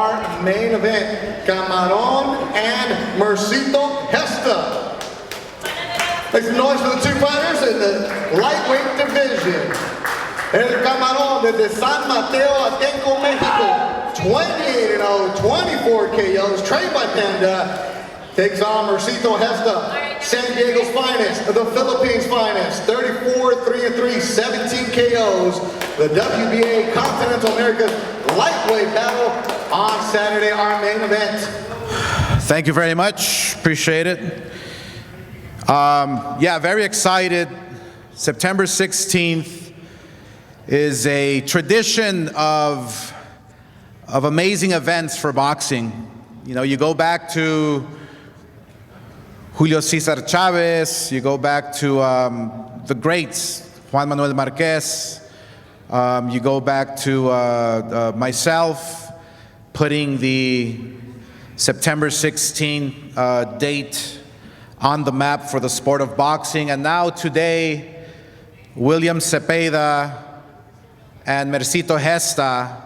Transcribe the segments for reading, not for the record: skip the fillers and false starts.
Our main event, Camarón and Mercito Gesta. Make some noise for the two fighters in the lightweight division. El Camarón desde San Mateo, Atenco, Mexico, 28-0, 24 KOs, trained by Panda, takes on Mercito Gesta, San Diego's finest, the Philippines' finest, 34-3-3, 17 KOs, the WBA Continental America's lightweight battle on Saturday, our main event. Thank you very much, appreciate it. Yeah, very excited. September 16th is a tradition of amazing events for boxing. You know, you go back to Julio Cesar Chavez, you go back to the greats, Juan Manuel Marquez, you go back to myself putting the September 16th date on the map for the sport of boxing. And now today, William Zepeda and Mercito Gesta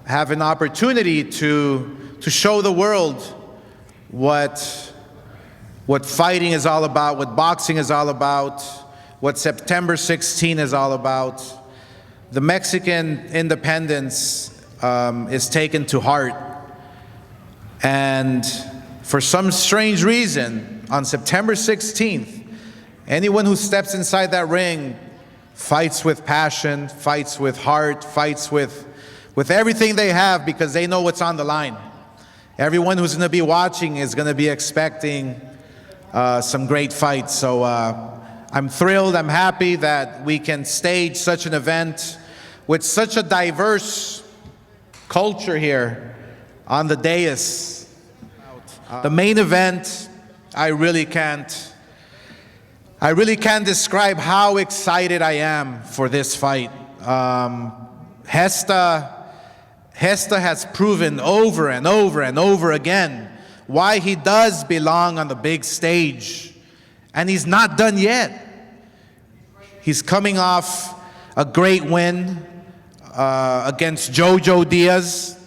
have an opportunity to show the world what fighting is all about, what boxing is all about, what September 16 is all about. The Mexican independence is taken to heart. And for some strange reason, on September 16th, anyone who steps inside that ring fights with passion, fights with heart, fights with everything they have because they know what's on the line. Everyone who's going to be watching is going to be expecting some great fights. So I'm thrilled, I'm happy that we can stage such an event with such a diverse culture here on the dais. The main event, I really can't describe how excited I am for this fight. Gesta has proven over and over and over again why he does belong on the big stage. And he's not done yet. He's coming off a great win against Jojo Diaz.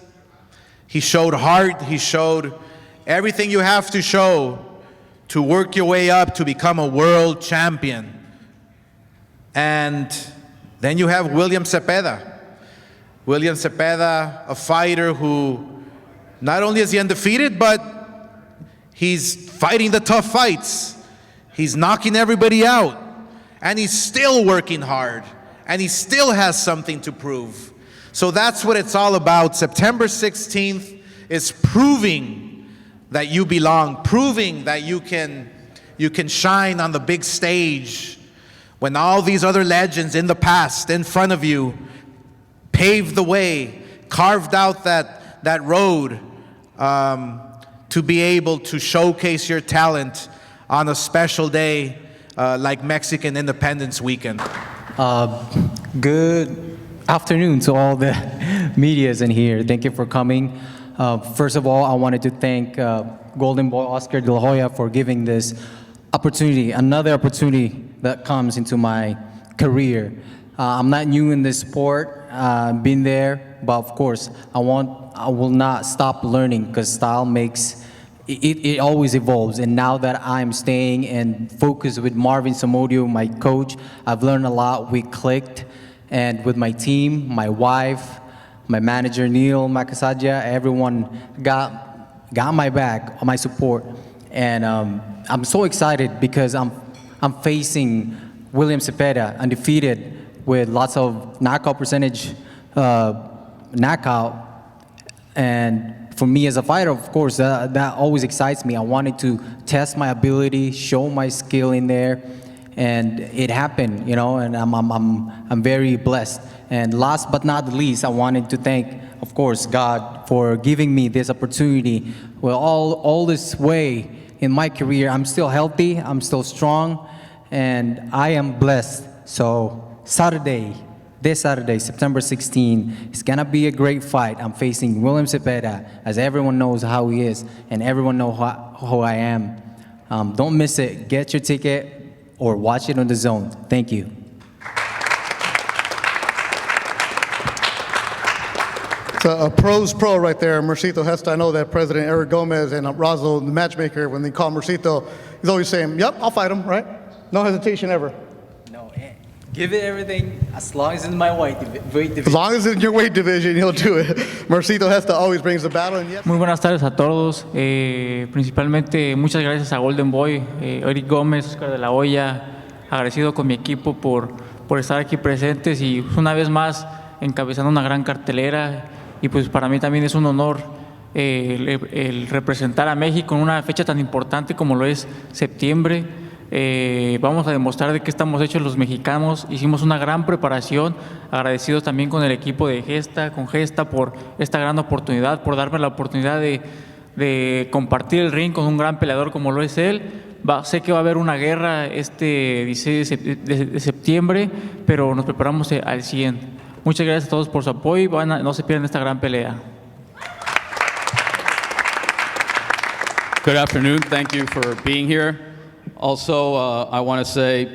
He showed heart, he showed everything you have to show to work your way up to become a world champion. And then you have William Zepeda. William Zepeda, a fighter who not only is he undefeated, but he's fighting the tough fights. He's knocking everybody out. And he's still working hard. And he still has something to prove. So that's what it's all about. September 16th is proving that you belong, proving that you can shine on the big stage when all these other legends in the past, in front of you, paved the way, carved out that road to be able to showcase your talent on a special day like Mexican Independence Weekend. Good afternoon to all the medias in here. Thank you for coming. First of all, I wanted to thank Golden Boy Oscar DeLa Hoya for giving this opportunity, another opportunity that comes into my career. I'm not new in this sport, been there, but of course, I will not stop learning because style makes it always evolves. And now that I'm staying and focused with Marvin Samudio, my coach, I've learned a lot. We clicked, and with my team, my wife, my manager Neil Makasadja, everyone got my back, my support, and I'm so excited because I'm facing William Zepeda, undefeated with lots of knockout percentage, knockout, and for me as a fighter, of course, that always excites me. I wanted to test my ability, show my skill in there, and it happened, you know. And I'm very blessed. And last but not least, I wanted to thank, of course, God for giving me this opportunity. Well, all this way in my career, I'm still healthy, I'm still strong, and I am blessed. So this Saturday, September 16, it's gonna be a great fight. I'm facing William Zepeda, as everyone knows how he is, and everyone knows who I am. Don't miss it. Get your ticket or watch it on DAZN. Thank you. A pro's pro right there, Mercito Gesta. I know that President Eric Gomez and Razo, the matchmaker, when they call Mercito, he's always saying, yep, I'll fight him, right? No hesitation ever. No, give it everything as long as it's in my weight division. As long as it's in your weight division, he'll do it. Mercito Gesta always brings the battle. And yes, Muy buenas tardes a todos. Principalmente muchas gracias a Golden Boy, Eric Gómez, Oscar DeLa Hoya, agradecido con mi equipo por estar aquí presentes y una vez más encabezando una gran cartelera. Y pues para mí también es un honor el representar a México en una fecha tan importante como lo es septiembre. Vamos a demostrar de qué estamos hechos los mexicanos. Hicimos una gran preparación, agradecidos también con el equipo de Gesta, con Gesta por esta gran oportunidad, por darme la oportunidad de compartir el ring con un gran peleador como lo es él. Sé que va a haber una guerra este 16 de septiembre, pero nos preparamos al 100. Muchas gracias a todos por su apoyo y no se pierdan esta gran pelea. Good afternoon. Thank you for being here. Also, I want to say,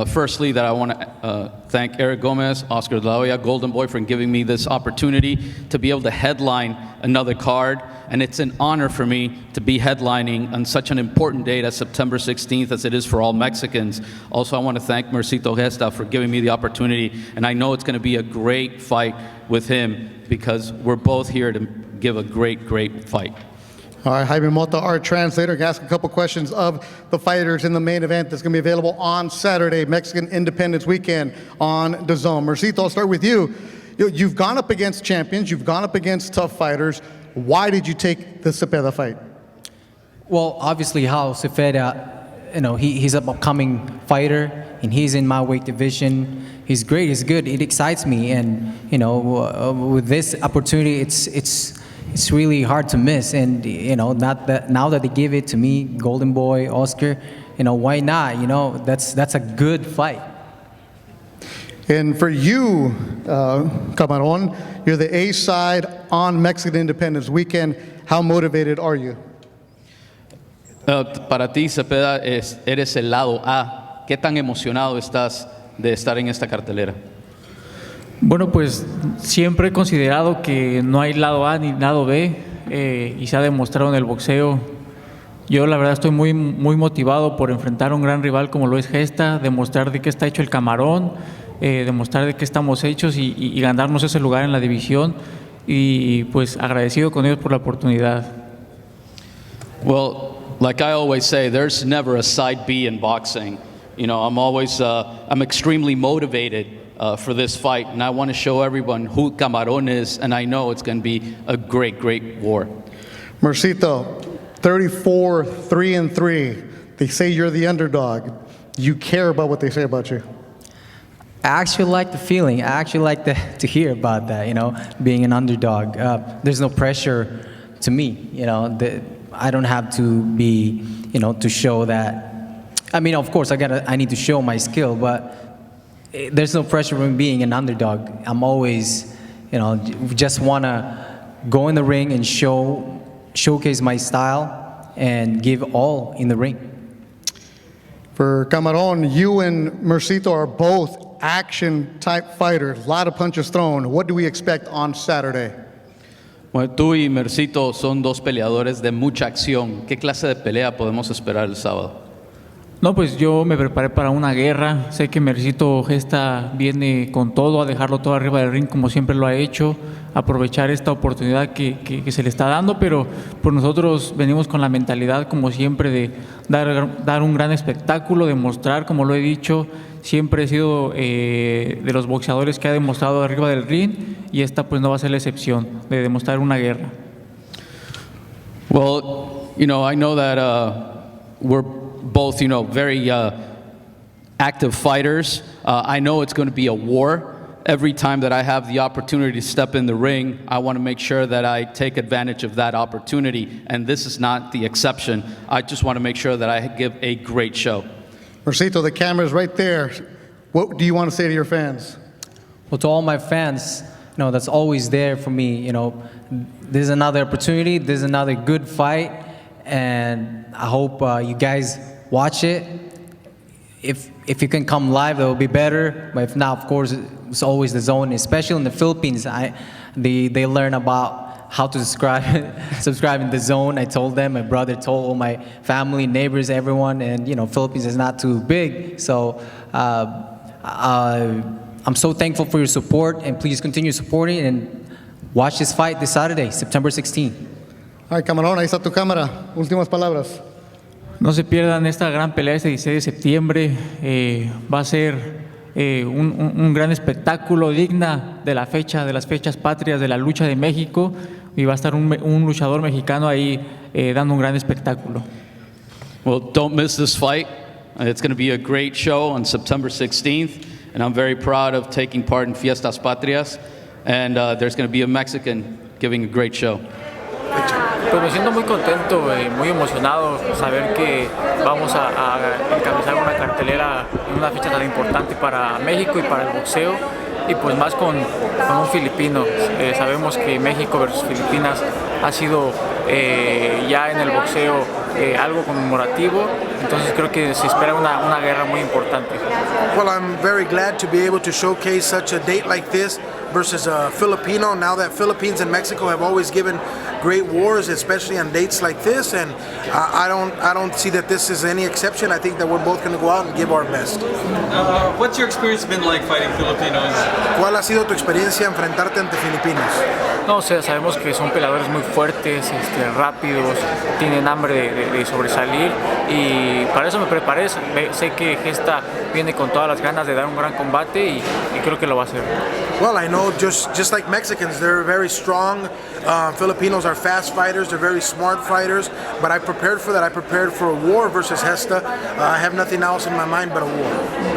firstly, that I want to thank Eric Gomez, Oscar DeLa Hoya, Golden Boy for giving me this opportunity to be able to headline another card. And it's an honor for me to be headlining on such an important date as September 16th, as it is for all Mexicans. Also, I want to thank Mercito Gesta for giving me the opportunity. And I know it's going to be a great fight with him because we're both here to give a great, great fight. all right, Jaime Mota, our translator, can ask a couple questions of the fighters in the main event that's going to be available on Saturday, Mexican Independence Weekend on DAZN. Mercito, I'll start with you. You've gone up against champions. You've gone up against tough fighters. Why did you take the Zepeda fight? Well, obviously, how Zepeda, he's an upcoming fighter, and he's in my weight division. He's great. He's good. It excites me, and with this opportunity, it's really hard to miss. And not that now that they give it to me, Golden Boy, Oscar, why not? That's a good fight. And for you, Camaron, you're the A side on Mexican Independence Weekend. How motivated are you? Para ti, Zepeda, eres el lado A. ¿Qué tan emocionado estás de estar en esta cartelera? Bueno, pues siempre he considerado que no hay lado A ni lado B y se ha demostrado en el boxeo. Yo la verdad estoy muy motivado por enfrentar a un gran rival como lo es Gesta, demostrar de qué está hecho el camarón, demostrar de qué estamos hechos y ganarnos ese lugar en la división y pues agradecido con ellos por la oportunidad. Well, like I always say, there's never a side B in boxing. I'm extremely motivated for this fight, and I want to show everyone who Camarón is, and I know it's going to be a great, great war. Mercito, 34-3-3. They say you're the underdog. You care about what they say about you. I actually like the feeling. I actually like to hear about that, being an underdog. There's no pressure to me, I don't have to be, to show that. I mean, of course, I need to show my skill, but there's no pressure from being an underdog. I'm always, just want to go in the ring and showcase my style and give all in the ring. For Camarón, you and Mercito are both action-type fighters. A lot of punches thrown. What do we expect on Saturday? Bueno, tú y Mercito son dos peleadores de mucha acción. ¿Qué clase de pelea podemos esperar el sábado? No, pues yo me preparé para una guerra. Sé que Mercito Gesta viene con todo, a dejarlo todo arriba del ring como siempre lo ha hecho, aprovechar esta oportunidad que se le está dando, pero por nosotros venimos con la mentalidad como siempre de dar un gran espectáculo, demostrar, como lo he dicho, siempre he sido de los boxeadores que ha demostrado arriba del ring y esta pues no va a ser la excepción, de demostrar una guerra. Well, I know that we're both, very active fighters. I know it's going to be a war. Every time that I have the opportunity to step in the ring, I want to make sure that I take advantage of that opportunity, and this is not the exception. I just want to make sure that I give a great show. Mercito, the camera's right there. What do you want to say to your fans? Well, to all my fans, that's always there for me. This is another opportunity. This is another good fight, and I hope you guys watch it. if you can come live, that would be better. But if not, of course, it's always the zone. Especially in the Philippines, they learn about how to subscribe in the zone. I told them, my brother told all my family, neighbors, everyone, and Philippines is not too big. So I'm so thankful for your support, and please continue supporting and watch this fight this Saturday, September 16th. Ay, Camarón, ahí está tu cámara. Últimas palabras. No se pierdan esta gran pelea este 16 de septiembre. Va a ser un gran espectáculo digna de la fecha, de las fechas patrias de la lucha de México, y va a estar un luchador mexicano ahí dando un gran espectáculo. Well, don't miss this fight. It's going to be a great show on September 16th, and I'm very proud of taking part in Fiestas Patrias, and there's going to be a Mexican giving a great show. Pues me siento muy contento y muy emocionado saber que vamos a encabezar una cartelera en una fecha tan importante para México y para el boxeo, y pues más con un filipino. Sabemos que México versus Filipinas ha sido ya en el boxeo algo conmemorativo, entonces creo que se espera una guerra muy importante. Well, I'm very glad to be able to showcase such a date like this versus a Filipino. Now that Philippines and Mexico have always given great wars, especially on dates like this, and I don't see that this is any exception. I think that we're both going to go out and give our best. What's your experience been like fighting Filipinos? ¿Cuál ha sido tu experiencia enfrentarte ante filipinos? No, o sea, sabemos que son peleadores muy fuertes, rápidos, tienen hambre de sobresalir, y para eso me preparé. Sé que Gesta viene con todas las ganas de dar un gran combate, y creo que lo va a hacer. Well, I know just like Mexicans, they're very strong. Filipinos are fast fighters, they're very smart fighters, but I prepared for that. I prepared for a war versus Gesta. I have nothing else in my mind but a war.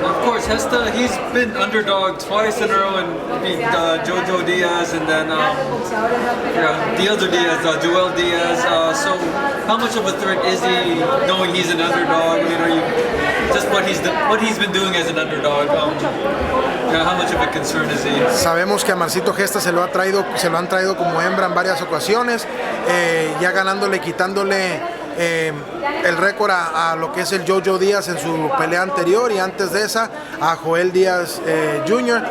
Of course, Gesta, he's been underdog twice in a row and beat Jojo Diaz and then the other Diaz, Joel Diaz. So how much of a threat is he knowing he's an underdog? I mean, are you just what he's been doing as an underdog? How much of a concern is he? Sabemos que a Mercito Gesta se lo han traído como hembra en varias ocasiones, ya ganándole, quitándole el récord a lo que es el Jojo Díaz en su pelea anterior, y antes de esa a Joel Díaz Jr.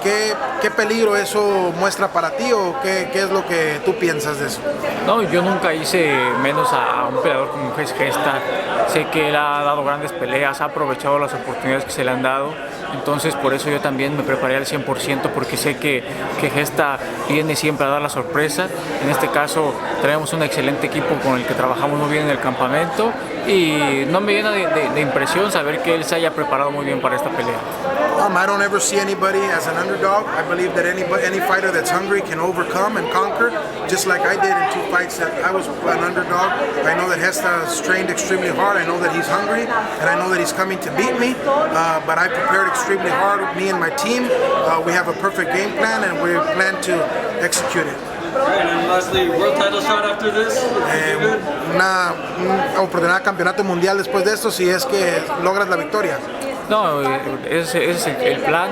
¿Qué peligro eso muestra para ti, o qué es lo que tú piensas de eso? No, yo nunca hice menos a un peleador como Gesta. Sé que él ha dado grandes peleas, ha aprovechado las oportunidades que se le han dado, entonces por eso yo también me preparé al 100%, porque sé que Gesta viene siempre a dar la sorpresa. En este caso tenemos un excelente equipo con el que trabajamos muy bien en el campamento, y no me llena de impresión saber que él se haya preparado muy bien para esta pelea. I don't ever see anybody as an underdog. I believe that any fighter that's hungry can overcome and conquer, just like I did in 2 fights that I was an underdog. I know that Gesta has trained extremely hard. I know that he's hungry, and I know that he's coming to beat me. But I prepared extremely hard with me and my team. We have a perfect game plan, and we plan to execute it. Right, and lastly, world title shot after this? Una oportunidad de campeonato mundial después de esto, si es que logras la victoria. No, ese es el plan.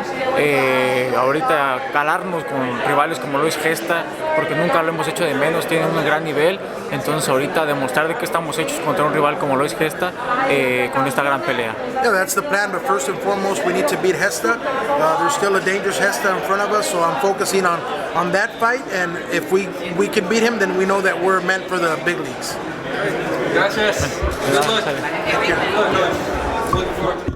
Ahorita calarnos con rivales como lo es Gesta, porque nunca lo hemos hecho de menos, tienen un gran nivel. Entonces ahorita demostrar de que estamos hechos contra un rival como lo es Gesta con esta gran pelea. Yeah, that's the plan, but first and foremost we need to beat Gesta. There's still a dangerous Gesta in front of us, so I'm focusing on that fight, and if we can beat him, then we know that we're meant for the big leagues. Gracias. Good luck. Look forward to